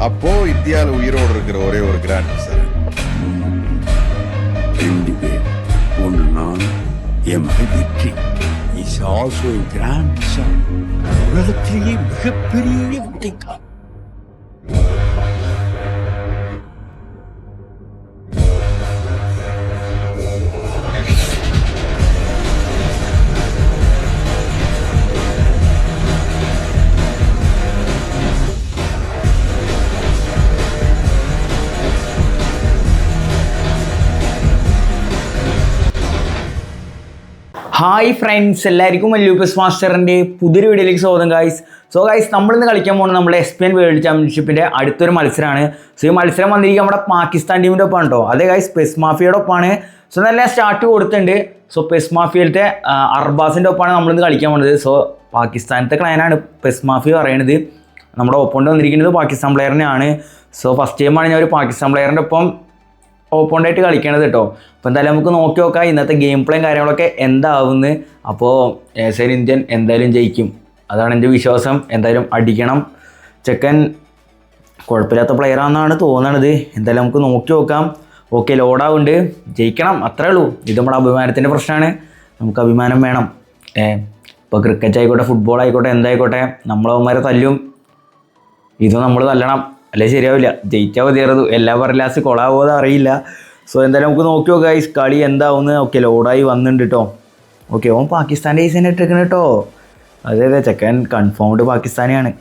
அப்போ இந்தியாவில் உயிரோடு இருக்கிற ஒரே ஒரு கிராண்ட் சார். 2 பேர், ஒன்று நான், என் மகன் வெற்றி. Is also a grand son. உலகத்திலேயே மிகப்பெரிய வெற்றிக்காரன். ഹായ് ഫ്രണ്ട്സ്, എല്ലാവർക്കും ലൂക്കസ് മാസ്റ്ററിൻ്റെ പുതിയൊരു വീഡിയോയിലേക്ക് സ്വാഗതം ഗൈസ്. സോ ഗൈസ്, നമ്മളിന്ന് കളിക്കാൻ പോകുന്നത് നമ്മുടെ എസ്പിയൻ വേൾഡ് ചാമ്പ്യൻഷിപ്പിൻ്റെ അടുത്തൊരു മത്സരമാണ്. സോ ഈ മത്സരം വന്നിരിക്കുക നമ്മുടെ പാകിസ്ഥാൻ ടീമിൻ്റെ ഒപ്പമാണ് കേട്ടോ. അതേ ഗൈസ്, പെസ് മാഫിയയുടെ ഒപ്പമാണ്. സോ നല്ല സ്റ്റാർട്ട് കൊടുത്തിട്ടുണ്ട്. സോ പെസ് മാഫിയയിലത്തെ അർബാസിൻ്റെ ഒപ്പമാണ് നമ്മളിന്ന് കളിക്കാൻ പോകുന്നത്. സോ പാകിസ്ഥാനത്തെ ക്ലയനാണ് പെസ് മാഫിയ പറയുന്നത്. നമ്മുടെ ഒപ്പോണ്ട് വന്നിരിക്കുന്നത് പാകിസ്ഥാൻ പ്ലെയറിനെയാണ്. സോ ഫസ്റ്റ് ടൈമാണ് ഞാൻ ഒരു പാകിസ്ഥാൻ പ്ലെയറിൻ്റെ ഒപ്പം ഓപ്പോണ്ടായിട്ട് കളിക്കണത് കേട്ടോ. അപ്പോൾ എന്തായാലും നമുക്ക് നോക്കി നോക്കാം ഇന്നത്തെ ഗെയിം പ്ലേയും കാര്യങ്ങളൊക്കെ എന്താവുന്നത്. അപ്പോൾ ഏഷ്യൻ ഇന്ത്യൻ എന്തായാലും ജയിക്കും, അതാണ് എൻ്റെ വിശ്വാസം. എന്തായാലും അടിക്കണം. ചെക്കൻ കുഴപ്പമില്ലാത്ത പ്ലെയറാണെന്നാണ് തോന്നണത്. എന്തായാലും നമുക്ക് നോക്കി നോക്കാം. ഓക്കെ, ലോഡാവുണ്ട്, ജയിക്കണം, അത്രേ ഉള്ളൂ. ഇത് നമ്മുടെ അഭിമാനത്തിൻ്റെ പ്രശ്നമാണ്. നമുക്ക് അഭിമാനം വേണം. ഇപ്പോൾ ക്രിക്കറ്റ് ആയിക്കോട്ടെ, ഫുട്ബോൾ ആയിക്കോട്ടെ, എന്തായിക്കോട്ടെ, നമ്മളവന്മാരെ തല്ലും. ഇത് നമ്മൾ തല്ലണം, അല്ലേ ശരിയാവില്ല. ജയിച്ചാൽ മതിയായിരുന്നു. എല്ലാം പറഞ്ഞ ലാസ്റ്റ് കൊളാവോന്ന് അറിയില്ല. സോ എന്തായാലും നമുക്ക് നോക്കി നോക്കാം ഗൈസ് കളി എന്താവുന്നത്. ഓക്കെ, ലോഡായി വന്നിട്ടുണ്ട് കേട്ടോ. ഓക്കെ, ഓൻ പാകിസ്ഥാൻ്റെ ഐസിനെ ഇട്ടേക്കണം കേട്ടോ. അതെ അതെ, ചെക്കൻ കൺഫേംഡ് പാകിസ്ഥാനിയാണ്.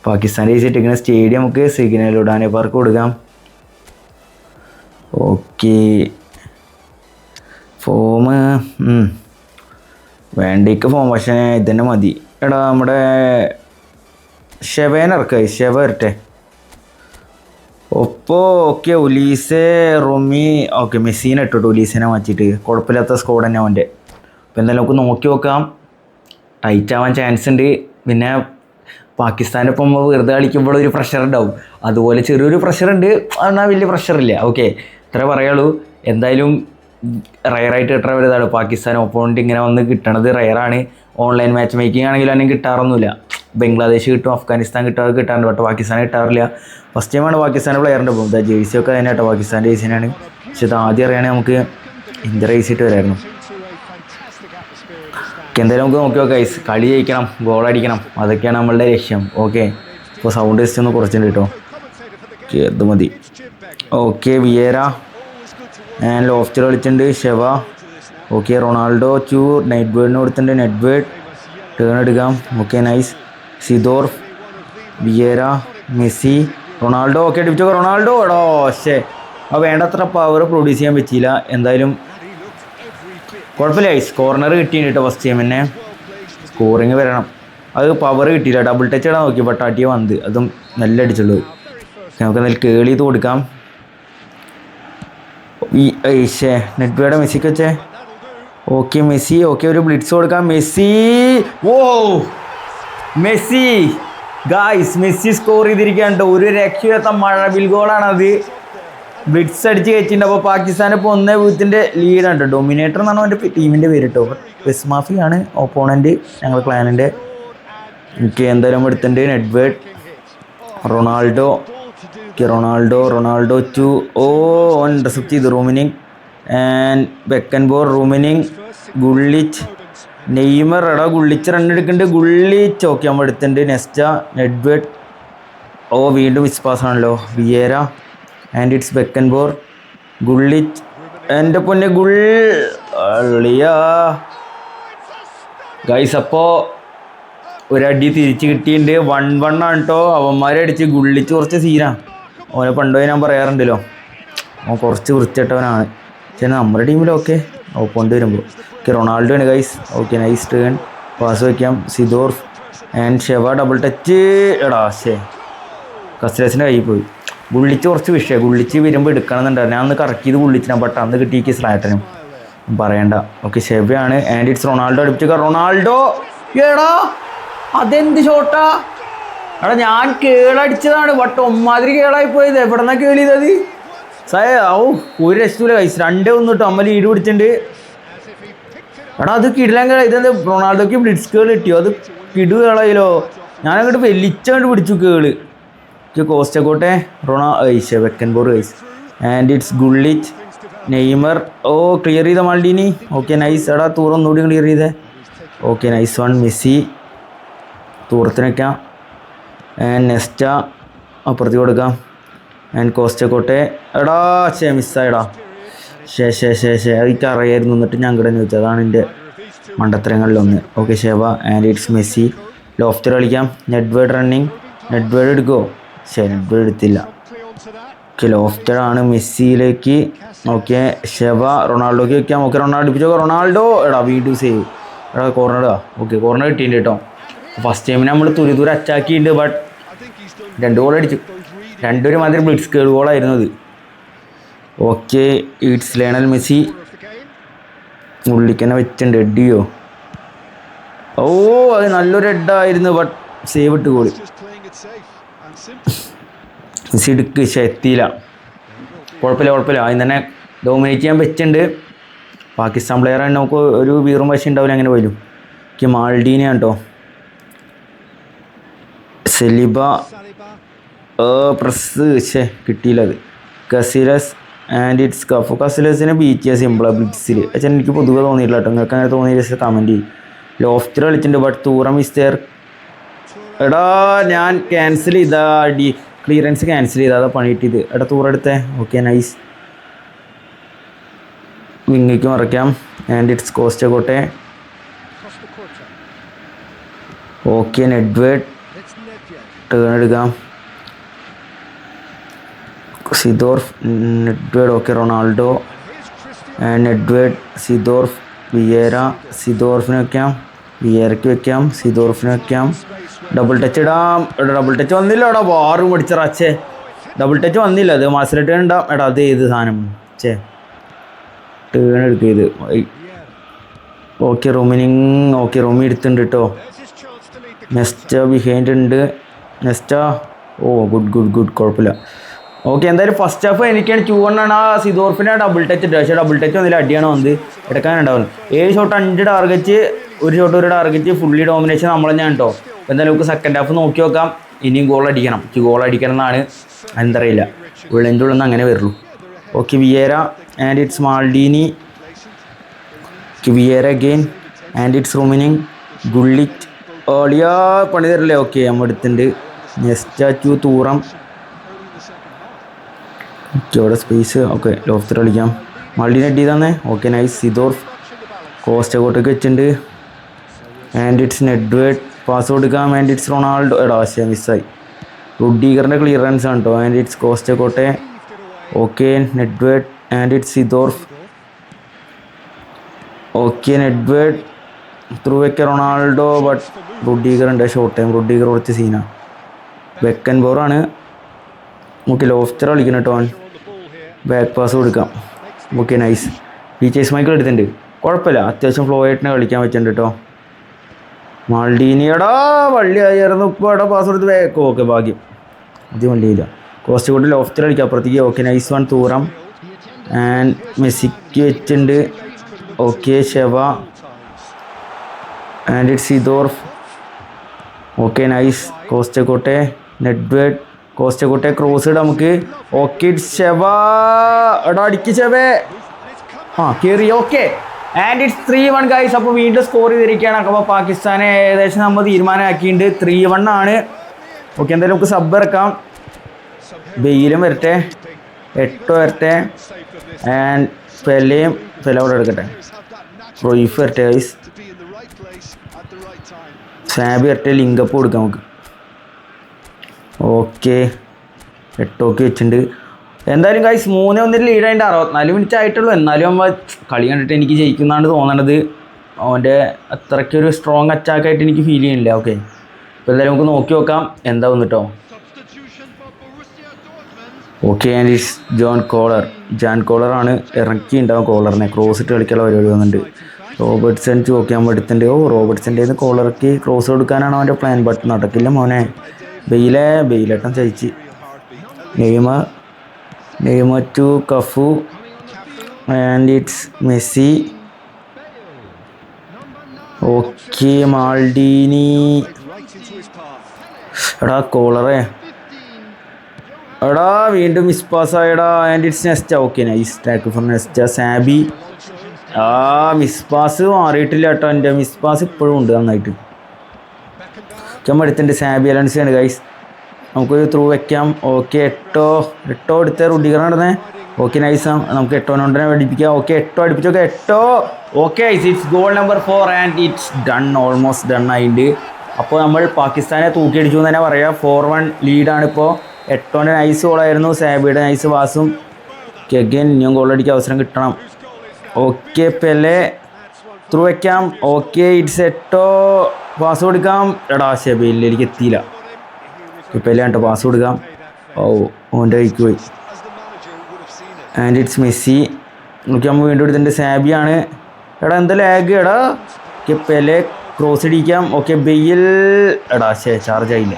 പാകിസ്ഥാൻ്റെ ഐസ് ഇട്ടിരിക്കുന്ന സ്റ്റേഡിയം നമുക്ക് സിഗ്നൽ ഉഡാനെ പാർക്ക് കൊടുക്കാം. ഓക്കെ, ഫോം വേണ്ടിക്ക് ഫോം, പക്ഷേ ഇതന്നെ മതി. എടാ നമ്മുടെ ഷെവേൻ ഇറക്കുക, ഷെവ വരട്ടെ. ഒപ്പോൾ ഓക്കെ, ഉലീസെ റൊമി, ഓക്കെ മെസ്സിനെ ഇട്ടോട്ടോ. ഉലീസിനെ മാറ്റിയിട്ട് കുഴപ്പമില്ലാത്ത സ്കോഡ് തന്നെ അവൻ്റെ. അപ്പോൾ എന്തായാലും നമുക്ക് നോക്കി നോക്കാം. ടൈറ്റ് ആവാൻ ചാൻസ് ഉണ്ട്. പിന്നെ പാകിസ്ഥാനിപ്പം വെറുതെ കളിക്കുമ്പോൾ ഒരു പ്രഷർ ഉണ്ടാവും. അതുപോലെ ചെറിയൊരു പ്രഷറുണ്ട്, എന്നാൽ വലിയ പ്രഷറില്ല. ഓക്കെ, ഇത്രേ പറയുള്ളൂ. എന്തായാലും റയറായിട്ട് കിട്ടണ വലുതാണ്. പാകിസ്ഥാൻ ഓപ്പോണൻറ്റ് ഇങ്ങനെ വന്ന് കിട്ടണത് റയറാണ്. ഓൺലൈൻ മാച്ച് മേക്കിംഗ് ആണെങ്കിലും അതിനും കിട്ടാറൊന്നുമില്ല. ബംഗ്ലാദേശ് കിട്ടും, അഫ്ഗാനിസ്ഥാൻ കിട്ടാറുണ്ട്, ബട്ട് പാകിസ്ഥാൻ കിട്ടാറില്ല. ഫസ്റ്റ് ടൈമാണ് പാകിസ്ഥാൻ്റെ പ്ലെയറിൻ്റെ ഒപ്പം. ഇതാ ജേഴ്സി ഒക്കെ തന്നെ കേട്ടോ, പാകിസ്ഥാൻ്റെ ജേഴ്സിനാണ്. പക്ഷെ ഇത് ആദ്യം അറിയുകയാണെങ്കിൽ നമുക്ക് ഇന്ത്യ റേസ് ഇട്ട് വരായിരുന്നു. എന്തായാലും നമുക്ക് നോക്കി നോക്കാം ഗൈസ്. കളി ജയിക്കണം, ഗോൾ അടിക്കണം, അതൊക്കെയാണ് നമ്മളുടെ ലക്ഷ്യം. ഓക്കെ, ഇപ്പോൾ സൗണ്ട് ജസ്റ്റ് ഒന്ന് കുറച്ചിട്ടുണ്ട് കേട്ടോ. അത് മതി. ഓക്കെ, വിയേര ആൻഡ് ലോഫ്റ്റർ കളിച്ചിട്ടുണ്ട്. ഷെവ, ഓക്കെ, റൊണാൾഡോ ടു നെറ്റ് ബേർഡിന് കൊടുത്തിട്ടുണ്ട്. നെറ്റ് ബേർഡ് ടേൺ എടുക്കാം. Okay, nice. Seedorf, Vieira, Messi, Ronaldo. Okay, ഡിപ്റ്റൊക്കെ റൊണാൾഡോ. എടോ പക്ഷേ ആ വേണ്ടത്ര പവർ പ്രൊഡ്യൂസ് ചെയ്യാൻ പറ്റിയില്ല. എന്തായാലും കുഴപ്പമില്ല. കോർണർ കിട്ടിയിട്ടുണ്ട് കേട്ടോ ഫസ്റ്റ് ടൈം തന്നെ. സ്കോറിങ് വരണം, അത് പവർ കിട്ടിയില്ല. ഡബിൾ ടച്ച് ഇടാൻ നോക്കി, ബട്ട് അടിയ വന്നത്, അതും നല്ല അടിച്ചുള്ളത്. നമുക്ക് എന്തായാലും കേളി ചെയ്ത് കൊടുക്കാം. നെറ്റ് ബേർഡ് മെസ്സിക്ക് വെച്ചേ. Okay, Messi. ഓക്കെ, ഒരു ബ്ലിറ്റ്സ് കൊടുക്കാം. മെസ്സി, ഓ മെസ്സി ഗായ്സ്, മെസ്സി സ്കോർ ചെയ്തിരിക്കുകയാണ്. ഒരു രക്ഷയില്ലാത്ത മഴവിൽ ഗോളാണത്. ബ്ലിറ്റ്സ് അടിച്ച് കയറ്റിയിട്ടുണ്ട്. അപ്പോൾ പാകിസ്ഥാൻ ഇപ്പോൾ 1-0 ലീഡാണ് കേട്ടോ. ഡൊമിനേറ്റർ എന്നാണ് അവൻ്റെ ടീമിൻ്റെ പേര് കേട്ടോ. പെസ് മാഫിയാണ് ഓപ്പോണൻറ്റ്, ഞങ്ങൾ ക്ലാനിൻ്റെ. എനിക്ക് എന്തായാലും എടുത്തിട്ടുണ്ട്. നെറ്റ് ബേർഡ്, Ronaldo. Ronaldo to, oh on intercept ചെയ്തു. Rummenigge and Beckenbauer, Rummenigge, Gullit, Neymar. എടാ ഗുള്ളിച്ച് റൺ എടുക്കുന്നുണ്ട്. ഗുള്ളിച്ച്, ഓക്കെ നമ്മൾ എടുത്തിട്ടുണ്ട്. നെസ്റ്റ, നെറ്റ് ബേർഡ്, ഓ വീണ്ടും മിസ് പാസ് ആണല്ലോ. Vieira and it's Beckenbauer, ഗുള്ളിച്ച്. എൻ്റെ പൊന്നെ ഗുള്ളിയാ ഗൈസ്. അപ്പോൾ ഒരടി തിരിച്ച് കിട്ടിയിട്ടുണ്ട്. 1-1 ആണ് കേട്ടോ. അവന്മാരെ അടിച്ച് ഗുള്ളിച്ച് കുറച്ച് സീനാണ്. ഓനെ പണ്ടോ ഞാൻ പറയാറുണ്ടല്ലോ, അവൻ കുറച്ച് വൃത്തിയിട്ടവനാണ്. പക്ഷേ നമ്മുടെ ടീമിലൊക്കെ ഓപ്പോണ്ട് വരുമ്പോൾ ഓക്കെ. റൊണാൾഡോ ആണ് guys. Okay, nice turn, pass വയ്ക്കാം. സിദോർഫ് ആൻഡ് ഷെവ, ഡബിൾ ടച്ച്. എടാ ശേ, കസ്റ്റേഴ്സിൻ്റെ കയ്യിൽ പോയി. ഗുള്ളിച്ച് കുറച്ച് വിഷയം. ഗുള്ളിച്ച് വരുമ്പോൾ എടുക്കണമെന്നുണ്ടായിരുന്നു. ഞാൻ ഒന്ന് കറക്കിയത് ഗുള്ളിച്ചിനാണ്, ബട്ട് അന്ന് കിട്ടിയേക്ക് സ്ലാറ്റനും പറയണ്ട. ഓക്കെ, ഷെവയാണ് ആൻഡ് ഇറ്റ്സ് റൊണാൾഡോ. അടുപ്പിച്ച റൊണാൾഡോ. എടാ അതെന്ത് ഷോട്ടാ. എടാ ഞാൻ കേളടിച്ചതാണ്, ബട്ട് ഒമ്മാതിരി കേളായി പോയത്. എവിടെ നിന്നാണ് കേളിയത്? ഒരു രക്ഷയില്ല കൈസ്. 2-1 കേട്ടോ. അമ്മ ലീഡ് പിടിച്ചിട്ടുണ്ട്. എടാ അത് കിടിലൻ കേള. ഇതെന്താ റൊണാൾഡോക്ക് ബ്ലിറ്റ്സ് കേൾ കിട്ടിയോ? അത് കിടു കേളായില്ലോ. ഞാനങ്ങോട്ട് വലിച്ചങ്ങോട്ട് പിടിച്ചു കേള്. Costacurta Beckenbauer guys and it's Gullit Neymar. Oh clear ചെയ്ത മാൾഡീനി. Okay nice. എടാ തൂർ ഒന്നുകൂടി ക്ലിയർ ചെയ്തേ. Okay nice one. മെസ്സി തൂറത്തിന് വയ്ക്കാം. ആൻഡ് നെസ്റ്റ അപ്പുറത്ത് കൊടുക്കാം. And Costacurta. എടാ മിസ്സായടാ. എനിക്ക് അറിയായിരുന്നു എന്നിട്ട് ഞാൻ ഇവിടെ ചോദിച്ചു. അതാണ് എൻ്റെ മണ്ടത്തരങ്ങളിലൊന്ന്. Okay Sheva and it's Messi. Lofter കളിക്കാം. Nedved running. നെഡ്വേർഡ് എടുക്കുമോ? നെഡ്വേർഡ് എടുത്തില്ല. ഓക്കെ ലോഫ്റ്റർ ആണ് മെസ്സിയിലേക്ക്. ഓക്കെ ഷെവ റൊണാൾഡോക്ക് വെക്കാം. ഓക്കെ റൊണാൾഡോ പിടിച്ചോ. റൊണാൾഡോ എടാ വീണ്ടും സേവ്. എടാ കോർണർ. ഓക്കെ കോർണർ കിട്ടിയിട്ടുണ്ട് കേട്ടോ. ഫസ്റ്റ് ടൈമിന് നമ്മൾ തുരി അറ്റാക്കിയിട്ടുണ്ട്. ബട്ട് 2 ഗോൾ അടിച്ചു. രണ്ടുപേരും മാതിരി ബ്ലിറ്റ്സ് കേൾ ഗോളായിരുന്നു അത്. Okay it's Lionel Messi. ഉള്ളിക്കന്നെ വെച്ചിട്ടുണ്ട്. ഹെഡിയോ? ഓ അത് നല്ലൊരു ഹെഡായിരുന്നു. ബട്ട് സേവ് ഇട്ട് ഗോളി. മെസ്സി എടുക്ക്. എത്തിയില്ല. കുഴപ്പമില്ല. അതിന് തന്നെ ഡോമിനേറ്റ് ചെയ്യാൻ വെച്ചിട്ടുണ്ട്. പാകിസ്ഥാൻ പ്ലെയറാണ്. നമുക്ക് ഒരു വീറും വശം ഉണ്ടാവില്ല അങ്ങനെ പോലും. എനിക്ക് മാൾഡീനിയാണ് കേട്ടോ. സെലിബ പ്രസ് കിട്ടിയില്ല അത്. Casillas and it's Cafu. കസിലസിനെ ബീറ്റ് ചെയ്യാൻ സിമ്പിളാണ് ബ്ലിറ്റ്സിൽ. പക്ഷേ എനിക്ക് പൊതുവെ തോന്നിയിട്ടില്ല കേട്ടോ. നിങ്ങൾക്ക് അങ്ങനെ തോന്നിയ കമൻറ്റ് ചെയ്യും. ലോഫ്റ്റർ കളിച്ചിട്ടുണ്ട്. ബട്ട് തൂറം ഇസ് ദെയർ. എടാ ഞാൻ ക്യാൻസൽ ചെയ്താ. ക്ലിയറൻസ് ക്യാൻസൽ ചെയ്താൽ അതാ പണി കിട്ടിയത്. എടാ തൂറെടുത്തേ. Okay nice. വിങ്ങിക്ക് മറക്കാം. And it's Costacurta. Okay Nedved turn എടുക്കാം. Seedorf Nedved. Okay Ronaldo and Nedved Seedorf Vieira. സിദോർഫിന് വയ്ക്കാം. വിയേരയ്ക്ക് വെക്കാം. സിദോർഫിന് വയ്ക്കാം. ഡബിൾ ടച്ച് ഇടാം. ഡബിൾ ടച്ച് വന്നില്ല. എടാ വാറും അടിച്ച റാച്ചേ. ഡബിൾ ടച്ച് വന്നില്ല. അത് മാസിലെ ടേൺ ഇടാം. എടാ അത് ഏത് സാധനം ടേൺ എടുക്കുക ഇത്. ഓക്കെ റൂമിനിങ്. ഓക്കെ റൂമി എടുത്തിട്ടുണ്ട് കേട്ടോ. നെസ്റ്റ ബിഹൈൻഡ് ഉണ്ട്. നെസ്റ്റ ഓ ഗുഡ് കുഴപ്പമില്ല. ഓക്കെ എന്തായാലും ഫസ്റ്റ് ഹാഫ് എനിക്കാണ് 2-1 ആണ്. ആ സിദോർഫിനെ ഡബിൾ ടച്ച് ഇട്ട്. പക്ഷേ ഡബിൾ ടച്ച് വന്നില്ല. അടിയാണ് വന്നത്. എടുക്കാനുണ്ടാവുന്നത് 7 ഷോട്ട് 5 ടാർഗറ്റ്. ഒരു ഷോട്ട് ഒരു ടാർഗറ്റ്. ഫുള്ളി ഡോമിനേഷൻ നമ്മൾ ഞാൻ കേട്ടോ. എന്തായാലും നമുക്ക് സെക്കൻഡ് ഹാഫ് നോക്കി നോക്കാം. ഇനിയും ഗോൾ അടിക്കണം. ഗോൾ അടിക്കണം എന്നാണ്. എന്തറിയില്ല ഉള്ളിൻ്റെ ഉള്ളിൽ നിന്ന് അങ്ങനെ വരുള്ളൂ. Okay Vieira and it's Maldini. Vieira again and it's Rummenigge. Gullit ഓളിയാ പണി തരില്ലേ. ഓക്കെ നമ്മൾ എടുത്തിട്ടുണ്ട്. നെസ്റ്റാച്ചു തൂറം. ഇവിടെ സ്പേസ്. ഓക്കെ ലോഫ്റ്റർ കളിക്കാം. മാൾഡീനി അടി തന്നെ. Okay nice. സിദോർഫ് കോസ്റ്റക്കോട്ടേക്ക് വെച്ചിട്ടുണ്ട്. And it's Nedved. പാസ് കൊടുക്കാം. And it's Ronaldo. എടാ മിസ്സായി. റുഡീഗറിൻ്റെ ക്ലിയറൻസ് ആണ് കേട്ടോ. And it's Costacurta. Okay Nedved and it's Seedorf. Okay Nedved through വെക്ക റൊണാൾഡോ. ബട്ട് റുഡീഗർ ഉണ്ട്. ഷോർട്ട് ടൈം റുഡീഗർ കുറച്ച് സീനാണ്. വെക്കൻബോറാണ്. ഓക്കെ ലോഫ്റ്റർ കളിക്കണം കേട്ടോ. ബാക്ക് പാസ് കൊടുക്കാം. Okay nice. ഫീച്ചേഴ്സ് മൈക്കിൾ എടുത്തിട്ടുണ്ട്. കുഴപ്പമില്ല. അത്യാവശ്യം ഫ്ലോ ആയിട്ടിനെ കളിക്കാൻ പറ്റുന്നുണ്ട് കേട്ടോ. മാൾഡീനിയടാ വള്ളി ആയിരുന്നു. ഇപ്പോൾ അവിടെ പാസ് കൊടുത്ത് ബാക്ക്. ഓക്കെ ഭാഗ്യം. അത് വള്ളിയില്ല. കോസ്റ്റ് കൊണ്ട് ലോഫ്റ്റർ കളിക്കാം അപ്പുറത്തേക്ക്. Okay nice one Thuram. And മെസ്സിക്ക് വെച്ചിട്ടുണ്ട്. Okay Sheva and it's Seedorf. Okay nice. Costacurta Nedved. Costacurta cross ഇടാം നമുക്ക്. Okay it's Sheva. എടാ അടിക്ക് ഷെവേ. കയറി. Okay and it's 3-1 guys. അപ്പോൾ വീണ്ടും സ്കോർ ചെയ്തിരിക്കുകയാണ്. അപ്പോൾ പാകിസ്ഥാനെ ഏകദേശം നമ്മൾ തീരുമാനമാക്കിയിട്ടുണ്ട്. 3-1 ആണ്. ഓക്കെ എന്തായാലും നമുക്ക് സബ് ഇറക്കാം. ബെയിലും വരട്ടെ. 8 വരട്ടെ. ആൻഡ് പെല അവിടെ എടുക്കട്ടെ. റോയിഫ് വരട്ടെ ഗൈസ്. സാബി വരട്ടെ. ലിങ്കപ്പ് കൊടുക്കാം നമുക്ക്. ഓക്കെ 8 ഒക്കെ വെച്ചിട്ടുണ്ട്. എന്തായാലും ഗൈസ് 3-1 ലീഡായിട്ട് 64 മിനിറ്റ് ആയിട്ടുള്ളൂ. എന്നാലും നമ്മൾ കളി കണ്ടിട്ട് എനിക്ക് ജയിക്കുന്നതാണ് തോന്നണത്. അവൻ്റെ അത്രയ്ക്കൊരു സ്ട്രോങ് അറ്റാക്കായിട്ട് എനിക്ക് ഫീൽ ചെയ്യുന്നില്ല. ഓക്കെ അപ്പോൾ എന്തായാലും നമുക്ക് നോക്കി നോക്കാം എന്താ വന്നിട്ടോ. ഓക്കെ ആൻഡ് ഇറ്റ്സ് ജാൻ കോളറാണ് ഇറക്കിയിട്ടുണ്ടാവും. കോളറിനെ ക്രോസ് ഇട്ട് കളിക്കാനുള്ള പരിപാടി വന്നിട്ടുണ്ട്. റോബർട്ട്സൺ ചോക്കാൻ എടുത്തിട്ടുണ്ട്. റോബർട്ട്സൻ്റെ കയ്യിൽ നിന്ന് കോളർക്ക് ക്രോസ് കൊടുക്കാനാണ് അവൻ്റെ പ്ലാൻ. ബട്ട് നടക്കില്ല മോനെ. ബെയിലേട്ടൻ ചയിച്ച്. Neymar to Cafu and it's Messi. Okay Maldini. എടാ കോളറേ എടാ വീണ്ടും മിസ് പാസ് ആയടാ. And it's Nesta. Okay nice tackle for Nesta. Xabi miss pass മാറിയിട്ടില്ല കേട്ടോ. എൻ്റെ മിസ് പാസ് ഇപ്പോഴും ഉണ്ട് നന്നായിട്ട്. നമ്മൾ എടുത്തിട്ടുണ്ട്. സാബി അലൻസിയാണ് ഗൈസ്. നമുക്കൊരു ത്രൂ വെക്കാം. ഓക്കെ എട്ടോ എടുത്ത് റുഡിഗർ നടന്നേ. Okay nice. നമുക്ക് എട്ടോനെ പഠിപ്പിക്കാം. ഓക്കെ എട്ടോ അടുപ്പിച്ചോക്കെ എട്ടോ. Okay it's goal number 4 and it's done. Almost done ആയിട്ടുണ്ട്. അപ്പോൾ നമ്മൾ പാകിസ്ഥാനെ തൂക്കിയടിച്ചു എന്ന് തന്നെ പറയാം. 4-1 ലീഡാണ് ഇപ്പോൾ. എട്ടോൻ്റെ നൈസ് ഗോളായിരുന്നു. സാബിയുടെ നൈസ് പാസും. അഗൈൻ ഇനിയും ഗോളടിക്കാൻ അവസരം കിട്ടണം. ഓക്കെ പെലെ ത്രൂ വയ്ക്കാം. ഓക്കെ ഇറ്റ്സ് എട്ടോ. പാസ് കൊടുക്കാം. എടാ ഷെബയില്ല, എനിക്ക് എത്തിയില്ല. പെലെ കേട്ടോ പാസ് കൊടുക്കാം. ഓൻ്റെ കൈക്ക് പോയി. And it's Messi. നോക്കിയാകുമ്പോൾ വീണ്ടും എടുത്തിട്ടുണ്ട്. സാബിയാണ്. എടാ എന്താ ലാഗ്. എടാ പെലെ ക്രോസ് അടിക്കാം. ഓക്കെ ബെയിൽ. എടാ ചാർജ് ആയില്ല.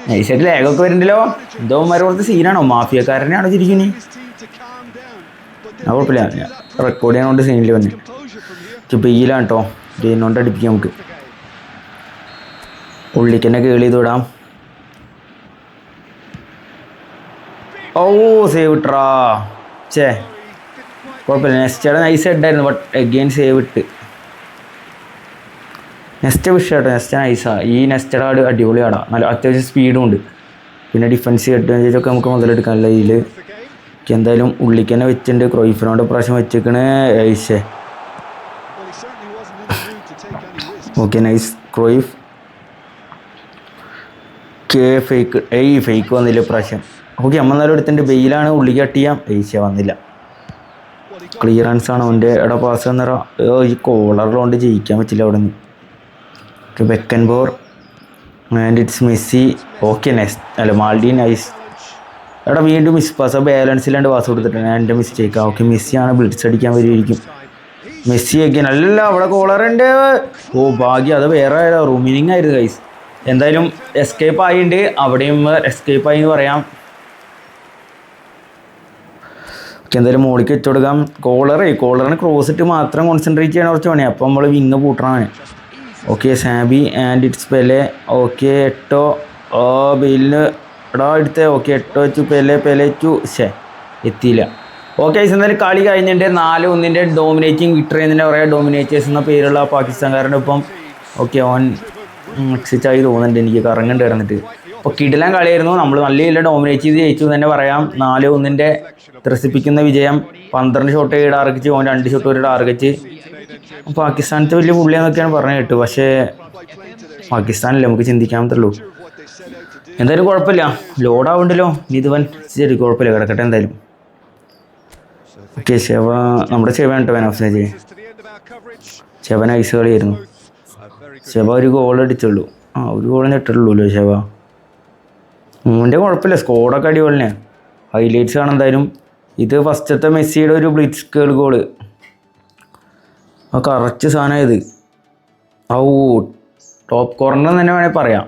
നൈസായിട്ട് ലാഗൊക്കെ വരുന്നുണ്ടല്ലോ. എന്തോ മരപുറത്ത് സീനാണോ? മാഫിയക്കാരനെയാണോ ചിരിക്കുന്നത്? കുഴപ്പമില്ല, റെക്കോർഡ് ചെയ്യാനോണ്ട് സീനിൽ വന്നു. ബെയിലാണ് കേട്ടോ. ബെയിലിനോണ്ട് അടുപ്പിക്കാം നമുക്ക്. ഉള്ളിക്കന്നെ കേളി ചെയ്ത് വിടാം. സേവ് ഇട്ടാ. കുഴപ്പമില്ല. നെസ്റ്റയുടെ നൈസ് ഹെഡായിരുന്നു. ബട്ട് അഗെയിൻ സേവ് ഇട്ട്. നെസ്റ്റ് വിഷയട്ടോ. നെസ്റ്റ് നൈസാണ്. ഈ നെസ്റ്റയുടെ ആട് അടിപൊളിയാടാ. നല്ല അത്യാവശ്യം സ്പീഡും ഉണ്ട്. പിന്നെ ഡിഫൻസീവ് അഡ്വാൻറ്റേജ് ഒക്കെ നമുക്ക് മുതലെടുക്കാനല്ല ഇതിൽ. എന്തായാലും ഉള്ളിക്ക് തന്നെ വെച്ചിട്ടുണ്ട്. ക്രോയിഫിനോട് പ്രാവശ്യം വെച്ചേക്കണ്. ഐഷേ okay nice. Cruyff fake. Fake വന്നില്ല പ്രാവശ്യം. ഓക്കെ അമ്മ എന്നാലും എടുത്തിട്ടുണ്ട്. ബെയിലാണ്. ഉള്ളിക്ക് കട്ട് ചെയ്യാം. ഐഷേ വന്നില്ല. ക്ലിയറൻസ് ആണ് അവൻ്റെ. എടാ പാസ് വന്നേറാ. ഈ കോളറിലുകൊണ്ട് ജയിക്കാൻ പറ്റില്ല അവിടെ നിന്ന്. Beckenbauer and it's Messi. Okay next അല്ല മാൾഡി നൈസ്. എടാ വീണ്ടും മിസ് പാസ്. ബാലൻസ് ഇല്ലാണ്ട് പാസ് കൊടുത്തിട്ടുണ്ട്. എൻ്റെ മിസ്റ്റേക്കാണ്. ഓക്കെ മെസ്സിയാണ് ബ്ലിറ്റ്സ് അടിക്കാൻ വരുമായിരിക്കും. മെസ്സി ഒക്കെ നല്ല അവിടെ കോളറുണ്ട്. ഭാഗ്യം. അത് വേറെ റൂമിനിങ് ആയിരുന്നു ഗൈസ്. എന്തായാലും എസ്കേപ്പ് ആയിട്ടുണ്ട്. അവിടെയും എസ്കേപ്പ് ആയി എന്ന് പറയാം. ഓക്കെ എന്തായാലും മോളിക്ക് വെച്ച് കൊടുക്കാം. കോളറിന് ക്രോസ് ഇട്ട് മാത്രം കോൺസെൻട്രേറ്റ് ചെയ്യണ കുറച്ച് പണിയാണ്. അപ്പോൾ നമ്മൾ വിങ്ങ് പൂട്ടണമാണ്. Okay Xabi and it's Pele. Okay Eto'o. ബെയിലിന് എടാ എടുത്തേ. ഓക്കെ എട്ടോ വെച്ചു. പെലെ എത്തിയില്ല. ഓക്കെ എന്തായാലും കളി കഴിഞ്ഞിട്ട് 4-1 ഡോമിനേറ്റിംഗ് വിക്ടറി എന്ന് തന്നെ പറയാം. ഡോമിനേറ്റേഴ്സ് എന്ന പേരുള്ള പാകിസ്ഥാൻകാരുടെ ഒപ്പം. ഓക്കെ ഓൻ എക്സിറ്റായി തോന്നുന്നുണ്ട്. എനിക്ക് കറങ്ങണ്ട് കിടന്നിട്ട്. അപ്പോൾ കിടിലൻ കളിയായിരുന്നു. നമ്മൾ നല്ല രീതിയിൽ ഡോമിനേറ്റ് ചെയ്ത് ജയിച്ചു എന്ന് തന്നെ പറയാം. 4-1 ത്രസിപ്പിക്കുന്ന വിജയം. 12 ഷോട്ട് ടാർഗറ്റ്. ഓൻ 2 ഷോട്ട് ഒരു ടാർഗറ്റ്. പാകിസ്ഥാനത്തെ വലിയ പുള്ളിയെന്നൊക്കെയാണ് പറഞ്ഞു കേട്ടു. പക്ഷേ പാകിസ്ഥാനല്ലേ, നമുക്ക് ചിന്തിക്കാൻ പറ്റുള്ളൂ. എന്തായാലും കുഴപ്പമില്ല. ലോഡാവുണ്ടല്ലോ. ഇതുവൻ ശരി കുഴപ്പമില്ല, കിടക്കട്ടെ എന്തായാലും. ഓക്കെ നമ്മുടെ ചെവൻ കേട്ടോ. വെനോഫ്സേജ് ചെവൻ ഐസ് കളിയായിരുന്നു. ഒരു ഗോൾ അടിച്ചുള്ളൂ. ഒരു ഗോളിന് ഇട്ടിട്ടുള്ളൂ എൻ്റെ കുഴപ്പമില്ല. സ്കോഡൊക്കെ അടിപൊളിനെ. ഹൈലൈറ്റ്സ് കാണാൻ എന്തായാലും. ഇത് ഫസ്റ്റത്തെ മെസ്സിയുടെ ഒരു ബ്ലിറ്റ്സ് കേൾ ഗോള്. കറക്റ്റ് സാധനം ഇത്. ടോപ്പ് കോർണർ തന്നെ വേണമെങ്കിൽ പറയാം.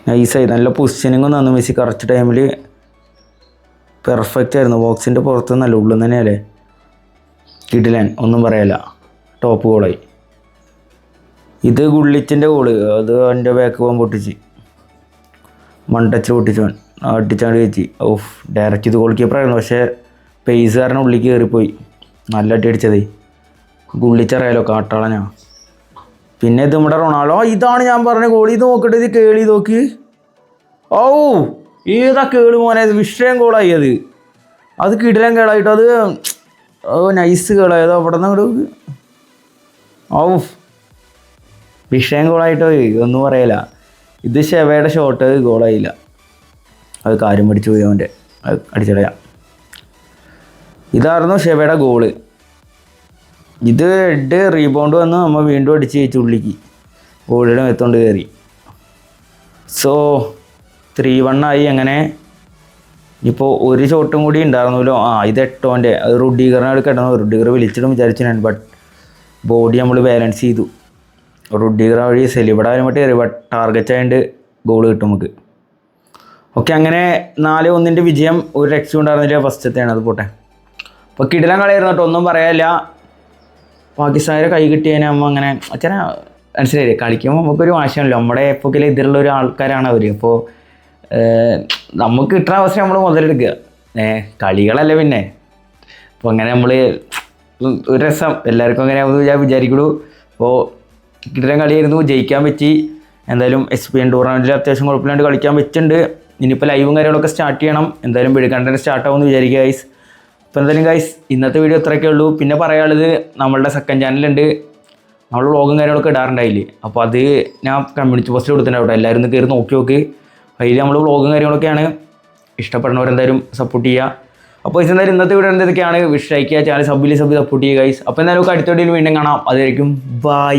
നൈസായി. നല്ല പൊസിഷനിങ്ങും തന്നു മെസ്സി. കറക്റ്റ് ടൈമിൽ പെർഫെക്റ്റ് ആയിരുന്നു. ബോക്സിൻ്റെ പുറത്ത് നല്ല ഉള്ളിൽ തന്നെയല്ലേ. കിടിലൻ, ഒന്നും പറയല്ല. ടോപ്പ് ഗോളായി. ഇത് ഗുള്ളിച്ചിൻ്റെ ഗോള്. അത് എൻ്റെ ബാക്ക് പോകാൻ പൊട്ടിച്ച് ടച്ച് പൊട്ടിച്ചവൻ അടിച്ചാണ്ട് വെച്ച്. ഡയറക്റ്റ് ഇത് ഗോൾ കീപ്പറായിരുന്നു. പക്ഷേ പേസ് കാരണം ഉള്ളിൽ കയറിപ്പോയി. നല്ല അടി അടിച്ചതേ. ഗുള്ളിച്ചറിയാലോ, കാട്ടാളനാ. പിന്നെ ഇത് നമ്മുടെ റൊണാൾഡോ. ഇതാണ് ഞാൻ പറഞ്ഞ ഗോൾ. ഇത് നോക്കട്ടെ. ഇത് കേളി നോക്ക്. ഏതാ കേള് മോനെ. വിഷയം ഗോളായി അത് കിടിലൻ കേളായിട്ടോ. അത് നൈസ് കേളായത്. അവിടെ നിന്ന് വിഷയം ഗോളായിട്ടോ. ഒന്നും പറയല. ഇത് ഷെവയുടെ ഷോട്ട് ഗോളായില്ല. അത് കാര്യം പിടിച്ചു പോയി അവൻ്റെ. അത് അടിച്ചടയാം. ഇതായിരുന്നു ഷെവയുടെ ഗോള്. ഇത് ഹെഡ് റീബൗണ്ട് വന്ന് നമ്മൾ വീണ്ടും അടിച്ച് ജയിച്ചു ഉള്ളിക്ക്. ഗോളിയുടെ മെത്തോണ്ട് കയറി. 3-1 ആയി. അങ്ങനെ ഇപ്പോൾ ഒരു ഷോട്ടും കൂടി ഉണ്ടായിരുന്നല്ലോ. ഇത് എട്ടോൻ്റെ. അത് റുഡിഗറിനോട് കിടന്നു. റുഡിഗർ വിളിച്ചിട്ടും വിചാരിച്ചു ഞാൻ. ബട്ട് ബോഡി നമ്മൾ ബാലൻസ് ചെയ്തു. റുഡിഗർ വഴി സെലിബട വരുമ്പോട്ട് കയറി. ബട്ട് ടാർഗറ്റ് ആയതുകൊണ്ട് ഗോൾ കിട്ടും നമുക്ക്. ഓക്കെ അങ്ങനെ 4-1 വിജയം. ഒരു രക്ഷ ഉണ്ടായിരുന്നില്ല. ഫസ്റ്റത്തെയാണ്. അത് പോട്ടെ. അപ്പോൾ കിടിലൻ കളിയായിരുന്നു കേട്ടോ. ഒന്നും പറയാനില്ല. പാകിസ്ഥാനിലെ കൈ കിട്ടിയതിനെ നമ്മൾ അങ്ങനെ അച്ഛനെ മനസ്സിലായില്ലേ. കളിക്കുമ്പോൾ നമുക്കൊരു വാശിയാണല്ലോ. നമ്മുടെ എപ്പോഴെങ്കിലും ഇതിലുള്ള ഒരു ആൾക്കാരാണ് അവർ. അപ്പോൾ നമുക്ക് കിട്ടുന്ന അവസരം നമ്മൾ മുതലെടുക്കുക. കളികളല്ലേ പിന്നെ. അപ്പോൾ അങ്ങനെ നമ്മൾ ഒരു രസം എല്ലാവർക്കും അങ്ങനെ ഞാൻ വിചാരിക്കുള്ളൂ. അപ്പോൾ കിട്ടുന്ന കളിയായിരുന്നു, ജയിക്കാൻ പറ്റി. എന്തായാലും SPN ടൂർണമെൻറ്റിൽ അത്യാവശ്യം കുഴപ്പമില്ലാണ്ട് കളിക്കാൻ പറ്റുന്നുണ്ട്. ഇനിയിപ്പോൾ ലൈവും കാര്യങ്ങളൊക്കെ സ്റ്റാർട്ട് ചെയ്യണം. എന്തായാലും വീഡിയോ കണ്ടന്റ് സ്റ്റാർട്ടാവുമെന്ന് വിചാരിക്കുക ഗൈസ്. അപ്പോൾ എന്തായാലും ഗൈസ് ഇന്നത്തെ വീഡിയോ ഇത്രയൊക്കെ ഉള്ളൂ. പിന്നെ പറയാനുള്ളത് നമ്മളുടെ സെക്കൻഡ് ചാനലുണ്ട്, നമ്മൾ വ്ളോഗും കാര്യങ്ങളൊക്കെ ഇടാറുണ്ടായില്ലേ. അപ്പോൾ അത് ഞാൻ കമ്മ്യൂണിറ്റി പോസ്റ്റ് കൊടുത്തിട്ടുണ്ടാവും, എല്ലാവരും ഒന്ന് കയറി നോക്കി നോക്ക്. അതിൽ നമ്മൾ വ്ളോഗും കാര്യങ്ങളൊക്കെയാണ്. ഇഷ്ടപ്പെടുന്നവരെന്തായാലും സപ്പോർട്ട് ചെയ്യുക. അപ്പോൾ എന്തായാലും ഇന്നത്തെ വീഡിയോ എന്തൊക്കെയാണ്, വിഷ് ലൈക്ക് ചെയ്യുക, ചാനൽ സബ് സപ്പോർട്ട് ചെയ്യുക ഗൈസ്. അപ്പോൾ എന്തായാലും അടുത്ത വീഡിയോയിൽ വീണ്ടും കാണാം. അതായിരിക്കും ബൈ.